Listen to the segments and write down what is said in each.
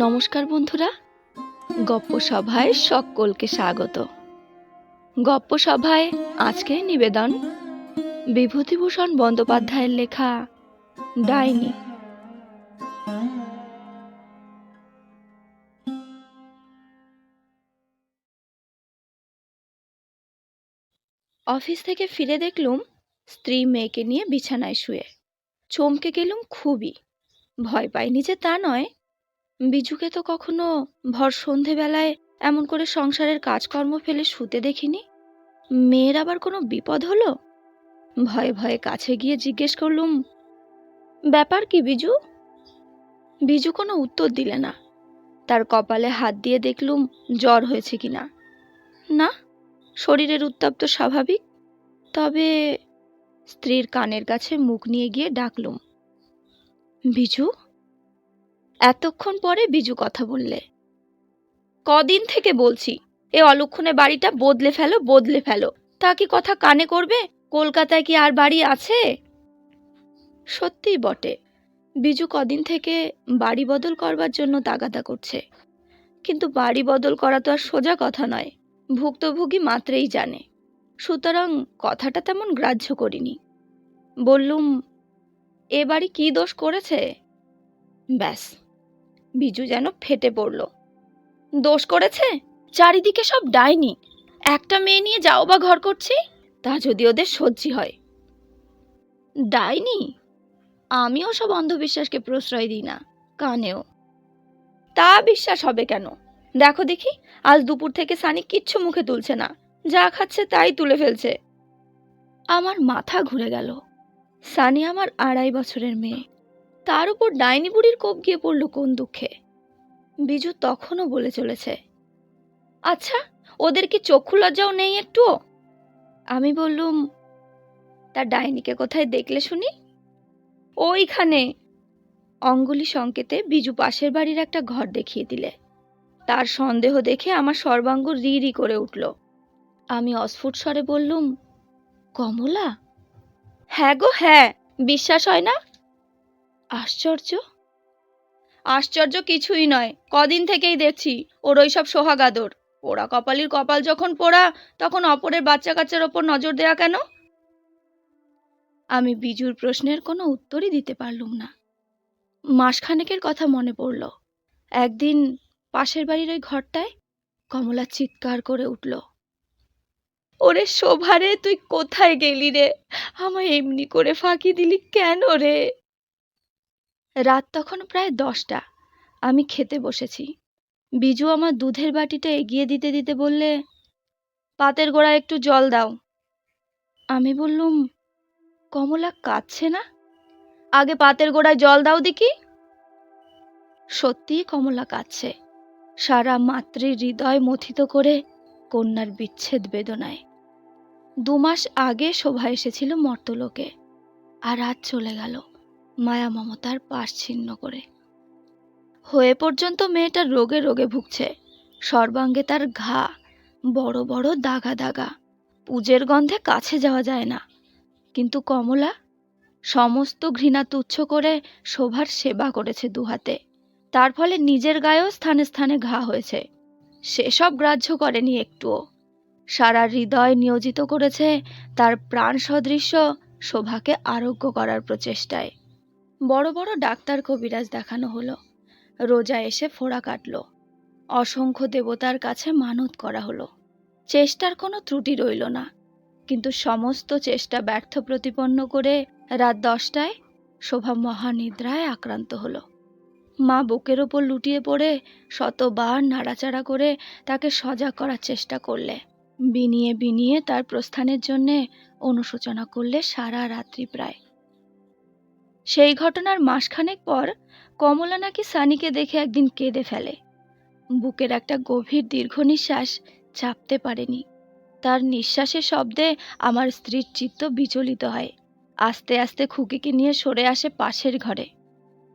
নমস্কার বন্ধুরা, গপ্প সভায় সকলকে স্বাগত। গপ্প সভায় আজকের নিবেদন বিভূতিভূষণ বন্দ্যোপাধ্যায়ের লেখা ডাইনি। অফিস থেকে ফিরে দেখলুম স্ত্রী মেয়েকে নিয়ে বিছানায় শুয়ে। চমকে গেলুম খুবই। ভয় পাইনি যে তা নয়, বিজুকে তো কখনো ভর সন্ধেবেলায় এমন করে সংসারের কাজকর্ম ফেলে শুতে দেখিনি। মেয়ের আবার কোনো বিপদ হলো? ভয়ে ভয়ে কাছে গিয়ে জিজ্ঞেস করলুম, ব্যাপার কি বিজু? বিজু কোনো উত্তর দিলে না। তার কপালে হাত দিয়ে দেখলুম জ্বর হয়েছে কিনা। না, শরীরের উত্তাপ তো স্বাভাবিক। তবে স্ত্রীর কানের কাছে মুখ নিয়ে গিয়ে ডাকলুম, বিজু। এতক্ষণ পরে বিজু কথা বললে। কদিন থেকে বলছি এ অলক্ষণে বাড়িটা বদলে ফেলো, বদলে ফেলো। তা কি কথা কানে করবে? কলকাতায় কি আর বাড়ি আছে? সত্যিই বটে, বিজু কদিন থেকে বাড়ি বদল করবার জন্য তাগাদা করছে। কিন্তু বাড়ি বদল করা তো আর সোজা কথা নয়, ভুক্তভোগী মাত্রেই জানে। সুতরাং কথাটা তেমন গ্রাহ্য করিনি। বললুম, এ বাড়ি কি দোষ করেছে? ব্যাস, বিজু যেন ফেটে পড়ল। দোষ করেছে? চারিদিকে সব ডাইনি। একটা মেয়ে নিয়ে যাও বা ঘর করছি, তা যদি ওদের সহ্যি হয়। ডাইনি? আমিও সব অন্ধবিশ্বাসকে প্রশ্রয় দিই না, কানেও। তা বিশ্বাস হবে কেন? দেখো দেখি, আজ দুপুর থেকে সানি কিচ্ছু মুখে তুলছে না, যা খাচ্ছে তাই তুলে ফেলছে। আমার মাথা ঘুরে গেল। সানি আমার 2.5 বছরের মেয়ে, তার উপর ডাইনি বুড়ির কোপ গিয়ে পড়ল কোন দুঃখে। বিজু তখনও বলে চলেছে, আচ্ছা ওদের কি চক্ষু লজ্জাও নেই একটুও? আমি বললুম, তা ডাইনিকে কোথায় দেখলে শুনি? ওইখানে। অঙ্গুলি সংকেতে বিজু পাশের বাড়ির একটা ঘর দেখিয়ে দিলে। তার সন্দেহ দেখে আমার সর্বাঙ্গ রি রি করে উঠল। আমি অস্ফুট স্বরে বললুম, কমলা? হ্যাঁ গো হ্যাঁ, বিশ্বাস হয় না? আশ্চর্য। আশ্চর্য কিছুই নয়, কদিন থেকেই দেখছি ওর ওইসব সোহাগাদর। পোড়া কপালির কপাল যখন পোড়া, তখন অপরের বাচ্চা কাচ্চার ওপর নজর দেয়া কেন? আমি বিজুর প্রশ্নের কোনো উত্তরই দিতে পারলুম না। মাসখানেকের কথা মনে পড়ল। একদিন পাশের বাড়ির ওই ঘরটায় কমলা চিৎকার করে উঠল, ওরে শোভারে, তুই কোথায় গেলি রে? আমায় এমনি করে ফাঁকি দিলি কেন রে? রাত তখন প্রায় 10টা। আমি খেতে বসেছি। বিজু আমার দুধের বাটিটা এগিয়ে দিতে দিতে বললে, পাতের গোড়ায় একটু জল দাও। আমি বললুম, কমলা কাঁদছে না? আগে পাতের গোড়ায় জল দাও দেখি। সত্যিই কমলা কাঁদছে, সারা মাতৃ হৃদয় মথিত করে কন্যার বিচ্ছেদ বেদনায়। 2 মাস আগে শোভা এসেছিল মর্তলোকে, আর আজ চলে গেল মায়া মমতার পাশ ছিন্ন করে। হয়ে পর্যন্ত মেয়েটা রোগে রোগে ভুগছে। সর্বাঙ্গে তার ঘা, বড় বড় দাগা দাগা। পুজের গন্ধে কাছে যাওয়া যায় না। কিন্তু কমলা সমস্ত ঘৃণা তুচ্ছ করে শোভার সেবা করেছে দুহাতে। তার ফলে নিজের গায়েও স্থানে স্থানে ঘা হয়েছে। সেসব গ্রাহ্য করেনি একটুও। সারা হৃদয় নিয়োজিত করেছে তার প্রাণ সদৃশ্য শোভাকে আরোগ্য করার প্রচেষ্টায়। বড় বড় ডাক্তার কবিরাজ দেখানো হলো। রোজা এসে ফোড়া কাটল। অসংখ্য দেবতার কাছে মানত করা হলো। চেষ্টার কোনো ত্রুটি রইল না। কিন্তু সমস্ত চেষ্টা ব্যর্থ প্রতিপন্ন করে রাত 10টায় শোভা মহানিদ্রায় আক্রান্ত হলো। মা বুকের ওপর লুটিয়ে পড়ে শতবার নাড়াচাড়া করে তাকে সজাগ করার চেষ্টা করলে। বিনিয়ে বিনিয়ে তার প্রস্থানের জন্যে অনুশোচনা করলে সারা রাত্রি প্রায়। সেই ঘটনার মাসখানেক পর কমলা নাকি সানিকে দেখে একদিন কেঁদে ফেলে। বুকের একটা গভীর দীর্ঘ নিঃশ্বাস চাপতে পারেনি। তার নিঃশ্বাসের শব্দে আমার স্ত্রীর চিত্ত বিচলিত হয়। আস্তে আস্তে খুকিকে নিয়ে সরে আসে পাশের ঘরে।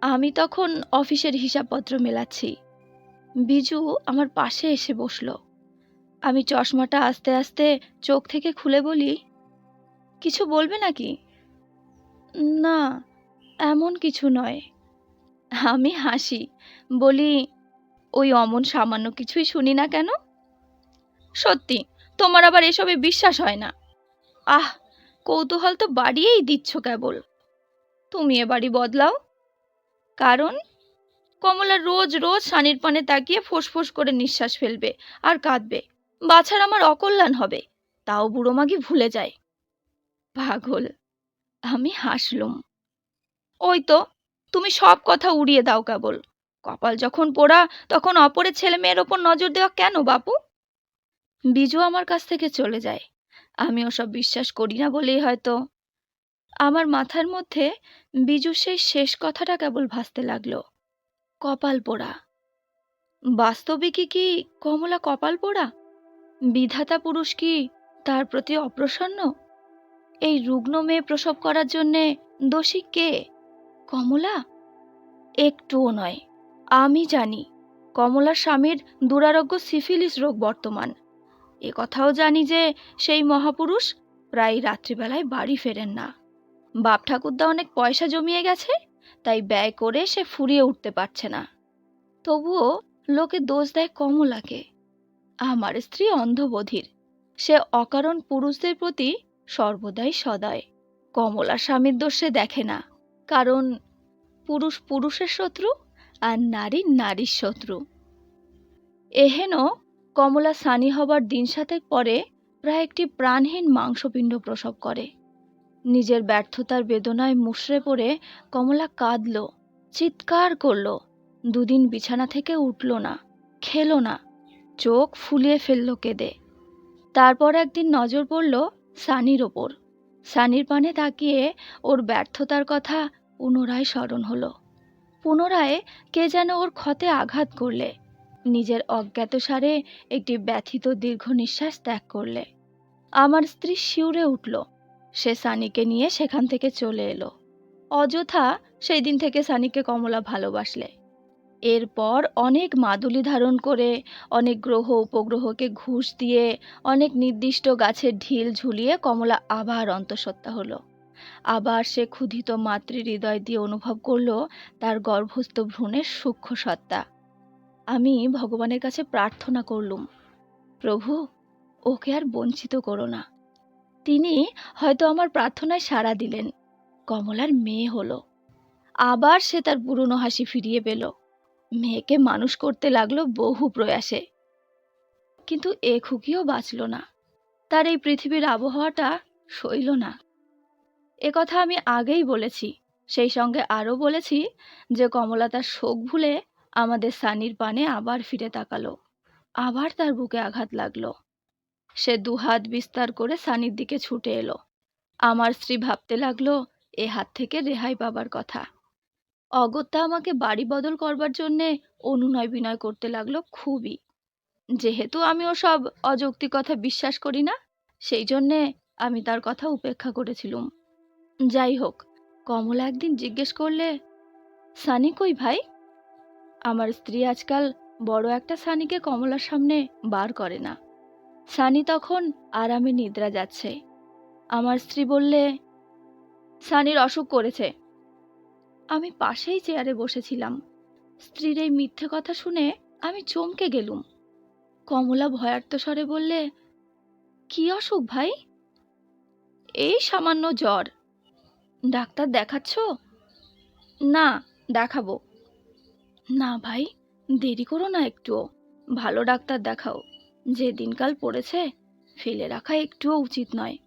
আমি তখন অফিসের হিসাবপত্র মেলাচ্ছি। বিজু আমার পাশে এসে বসল। আমি চশমাটা আস্তে আস্তে চোখ থেকে খুলে বলি, কিছু বলবে নাকি? না, এমন কিছু নয়। আমি হাসি, বলি, ওই অমন সামান্য কিছুই শুনি না কেন? সত্যি, তোমার আবার এসবে বিশ্বাস হয় না? আহ, কৌতূহল তো বাড়িয়েই দিচ্ছ কেবল। তুমি এ বাড়ি বদলাও। কারণ কমলা রোজ রোজ সানির পানে তাকিয়ে ফোঁস করে নিঃশ্বাস ফেলবে আর কাঁদবে। বাছার আমার অকল্যাণ হবে, তাও বুড়ো মাগি ভুলে যায়। পাগল, আমি হাসলুম। ওই তো, তুমি সব কথা উড়িয়ে দাও কেবল। কপাল যখন পোড়া, তখন অপরের ছেলে মেয়ের ওপর নজর দেওয়া কেন বাপু? বিজু আমার কাছ থেকে চলে যায়। আমি ওসব বিশ্বাস করি না বলেই হয়তো। আমার মাথার মধ্যে বিজুর সেই শেষ কথাটা কেবল ভাসতে লাগলো। কপাল পোড়া। বাস্তবিকই কি কমলা কপাল পোড়া? বিধাতা পুরুষ কি তার প্রতি অপ্রসন্ন? এই রুগ্ন মেয়ে প্রসব করার জন্যে দোষী কে? কমলা? একটুও নয়। আমি জানি কমলার স্বামীর দুরারোগ্য সিফিলিস রোগ বর্তমান। এ কথাও জানি যে সেই মহাপুরুষ প্রায় রাত্রিবেলায় বাড়ি ফেরেন না। বাপ ঠাকুরদা অনেক পয়সা জমিয়ে গেছে, তাই ব্যয় করে সে ফুরিয়ে উঠতে পারছে না। তবুও লোকে দোষ দেয় কমলাকে। আমার স্ত্রী অন্ধবধির, সে অকারণ পুরুষদের প্রতি সর্বদাই সদয়। কমলার স্বামীর দোষ সে দেখে না, কারণ পুরুষ পুরুষের শত্রু আর নারী নারীর শত্রু। এহেন কমলা সানি হবার দিন সাতেক পরে প্রায় একটি প্রাণহীন মাংসপিণ্ড প্রসব করে। নিজের ব্যর্থতার বেদনায় মুষড়ে পড়ে কমলা কাঁদল, চিৎকার করল। দুদিন বিছানা থেকে উঠল না, খেলো না, চোখ ফুলিয়ে ফেলল কেঁদে। তারপর একদিন নজর পড়ল সানির ওপর। সানির পানে তাকিয়ে ওর ব্যর্থতার কথা পুনরায় স্মরণ হলো। পুনরায় কে যেন ওর ক্ষতে আঘাত করলে নিজের অজ্ঞাতসারে একটি ব্যথিত দীর্ঘ নিঃশ্বাস ত্যাগ করলে। আমার স্ত্রী শিউরে উঠল। সে সানিকে নিয়ে সেখান থেকে চলে এলো। অযথা সেই দিন থেকে সানিকে কমলা ভালোবাসলে। এরপর অনেক মাদুলি ধারণ করে, অনেক গ্রহ উপগ্রহকে ঘুষ দিয়ে, অনেক নির্দিষ্ট গাছের ঢিল ঝুলিয়ে কমলা আবার অন্তঃসত্ত্বা হলো। আবার সে ক্ষুধিত মাতৃ হৃদয় দিয়ে অনুভব করলো তার গর্ভস্থ ভ্রূণের সূক্ষ্ম সত্তা। আমি ভগবানের কাছে প্রার্থনা করলুম, প্রভু, ওকে আর বঞ্চিত করো না। তিনি হয়তো আমার প্রার্থনায় সাড়া দিলেন। কমলার মেয়ে হলো। আবার সে তার পুরনো হাসি ফিরিয়ে পেল। মেয়েকে মানুষ করতে লাগলো বহু প্রয়াসে। কিন্তু এ খুকিও বাঁচল না। তার এই পৃথিবীর আবহাওয়াটা সইল না। এ কথা আমি আগেই বলেছি। সেই সঙ্গে আরও বলেছি যে কমলা তার শোক ভুলে আমাদের সানির পানে আবার ফিরে তাকালো। আবার তার বুকে আঘাত লাগলো। সে দুহাত বিস্তার করে সানির দিকে ছুটে এলো। আমার স্ত্রী ভাবতে লাগলো এ হাত থেকে রেহাই পাবার কথা। অগত্যা আমাকে বাড়ি বদল করবার জন্যে অনুনয় বিনয় করতে লাগলো খুবই। যেহেতু আমি ওসব অযৌক্তিক কথা বিশ্বাস করি না, সেই জন্যে আমি তার কথা উপেক্ষা করেছিলুম। যাই হোক, কমলা একদিন জিজ্ঞেস করলে, সানি কই ভাই? আমার স্ত্রী আজকাল বড় একটা সানিকে কমলার সামনে বার করে না। সানি তখন আরামে নিদ্রা যাচ্ছে। আমার স্ত্রী বললে, সানির অসুখ করেছে। আমি পাশেই চেয়ারে বসেছিলাম। স্ত্রীর এই মিথ্যে কথা শুনে আমি চমকে গেলুম। কমলা ভয়ার্ত স্বরে বললে, কি অসুখ ভাই? এই সামান্য জ্বর। ডাক্তার দেখাচ্ছ? না, দেখাবো। না ভাই, দেরি করো না একটুও। ভালো ডাক্তার দেখাও। যে দিনকাল পড়েছে, ফেলে রাখা একটুও উচিত নয়।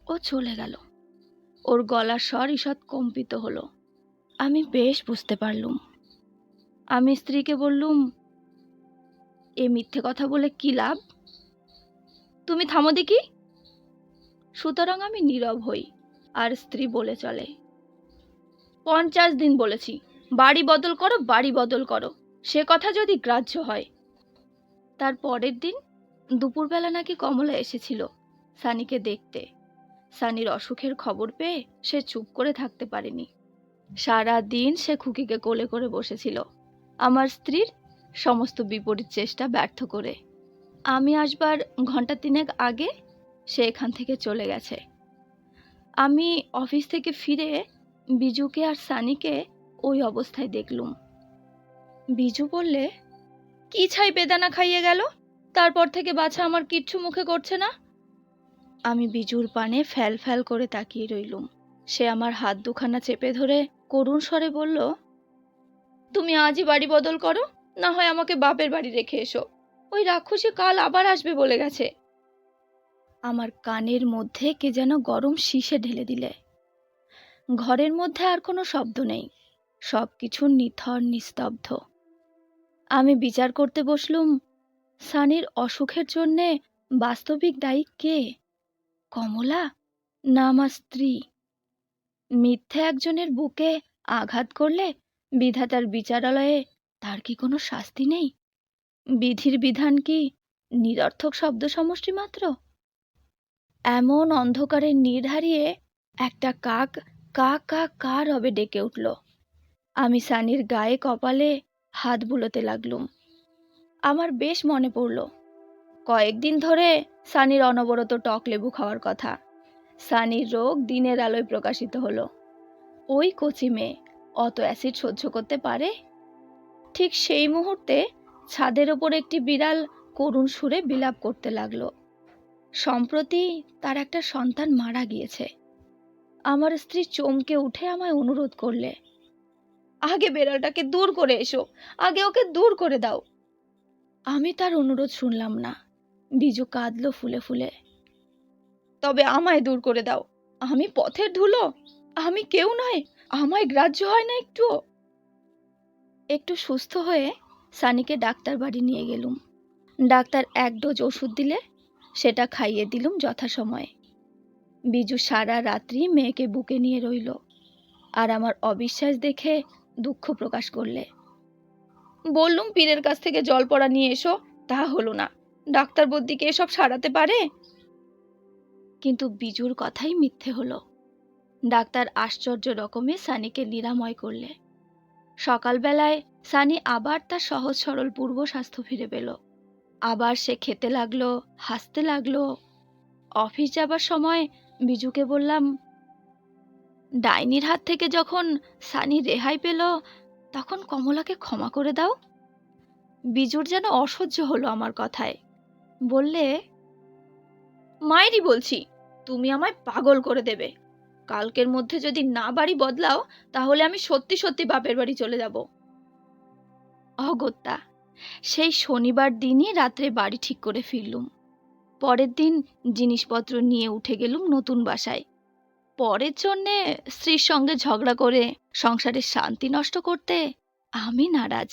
ও চলে গেল। ওর গলার স্বর ঈষৎ কম্পিত হলো। আমি বেশ বুঝতে পারলুম। আমি স্ত্রীকে বললুম, এ মিথ্যে কথা বলে কি লাভ? তুমি থামো দেখি। সুতরাং আমি নীরব হই, আর স্ত্রী বলে চলে, 50 দিন বলেছি বাড়ি বদল করো, বাড়ি বদল করো, সে কথা যদি গ্রাহ্য হয়। তার পরের দিন দুপুরবেলা নাকি কমলা এসেছিল সানিকে দেখতে। সানির অসুখের খবর পেয়ে সে চুপ করে থাকতে পারেনি। সারা দিন সে খুকিকে কোলে করে বসেছিল, আমার স্ত্রীর সমস্ত বিপরীত চেষ্টা ব্যর্থ করে। আমি আসবার ঘন্টা তিনেক আগে সে এখান থেকে চলে গেছে। আমি অফিস থেকে ফিরে বিজুকে আর সানিকে ওই অবস্থায় দেখলুম। বিজু বললে, কি ছাই বেদানা খাইয়ে গেল, তারপর থেকে বাছা আমার কিচ্ছু মুখে করছে না। আমি বিজুর পানে ফ্যাল ফ্যাল করে তাকিয়ে রইলুম। সে আমার হাত দুখানা চেপে ধরে করুণ স্বরে বলল, তুমি আজই বাড়ি বদল করো, না হয় আমাকে বাপের বাড়ি রেখে এসো। ওই রাক্ষসী কাল আবার আসবে বলে গেছে। আমার কানের মধ্যে কে যেন গরম শিশে ঢেলে দিলে। ঘরের মধ্যে আর কোনো শব্দ নেই, সবকিছু নিথর নিস্তব্ধ। আমি বিচার করতে বসলুম, সানির অসুখের জন্যে বাস্তবিক দায়ী কে? কমলা না আমার স্ত্রী? মিথ্যে একজনের বুকে আঘাত করলে বিধাতার বিচারালয়ে তার কি কোনো শাস্তি নেই? বিধির বিধান কি নিরর্থক শব্দ সমষ্টি মাত্র? এমন অন্ধকারে নীড় হারিয়ে একটা কাক কা কা কা রবে ডেকে উঠল। আমি সানির গায়ে কপালে হাত বুলোতে লাগলুম। আমার বেশ মনে পড়ল, কয়েকদিন ধরে সানির অনবরত টক লেবু খাওয়ার কথা। সানির রোগ দিনের আলোয় প্রকাশিত হলো। ওই কচি মেয়ে অত অ্যাসিড সহ্য করতে পারে? ঠিক সেই মুহূর্তে ছাদের ওপর একটি বিড়াল করুণ সুরে বিলাপ করতে লাগলো। সম্প্রতি তার একটা সন্তান মারা গিয়েছে। আমার স্ত্রী চমকে উঠে আমায় অনুরোধ করলে, আগে বেড়ালটাকে দূর করে এসো, আগে ওকে দূর করে দাও। আমি তার অনুরোধ শুনলাম না। বিজু কাঁদলো ফুলে ফুলে। তবে আমায় দূর করে দাও, আমি পথের ধুলো, আমি কেউ নয়, আমায় গ্রাহ্য হয় না একটুও। একটু সুস্থ হয়ে সানিকে ডাক্তার বাড়ি নিয়ে গেলুম। ডাক্তার এক ডোজ ওষুধ দিলে, সেটা খাইয়ে দিলুম যথাসময়ে। বিজু সারা রাত্রি মেয়েকে বুকে নিয়ে রইল, আর আমার অবিশ্বাস দেখে দুঃখ প্রকাশ করলে। বললুম পীরের কাছ থেকে জল পড়া নিয়ে এসো, তা হলো না। ডাক্তার বদ্দিকে এসব সারাতে পারে? কিন্তু বিজুর কথাই মিথ্যে হলো। ডাক্তার আশ্চর্য রকমে সানিকে নিরাময় করলে। সকালবেলায় সানি আবার তার সহজ সরল পূর্ব স্বাস্থ্য ফিরে পেল। আবার সে খেতে লাগলো, হাসতে লাগলো। অফিস যাবার সময় বিজুকে বললাম, ডাইনির হাত থেকে যখন সানি রেহাই পেল, তখন কমলাকে ক্ষমা করে দাও। বিজুর যেন অসহ্য হলো আমার কথায়। বললে, মায়েরই বলছি, তুমি আমায় পাগল করে দেবে। কালকের মধ্যে যদি না বাড়ি বদলাও, তাহলে আমি সত্যি সত্যি বাপের বাড়ি চলে যাব। অগত্যা সেই শনিবার দিনই রাত্রে বাড়ি ঠিক করে ফিরলুম। পরের দিন জিনিসপত্র নিয়ে উঠে গেলুম নতুন বাসায়। পরের জন্যে স্ত্রীর সঙ্গে ঝগড়া করে সংসারের শান্তি নষ্ট করতে আমি নারাজ।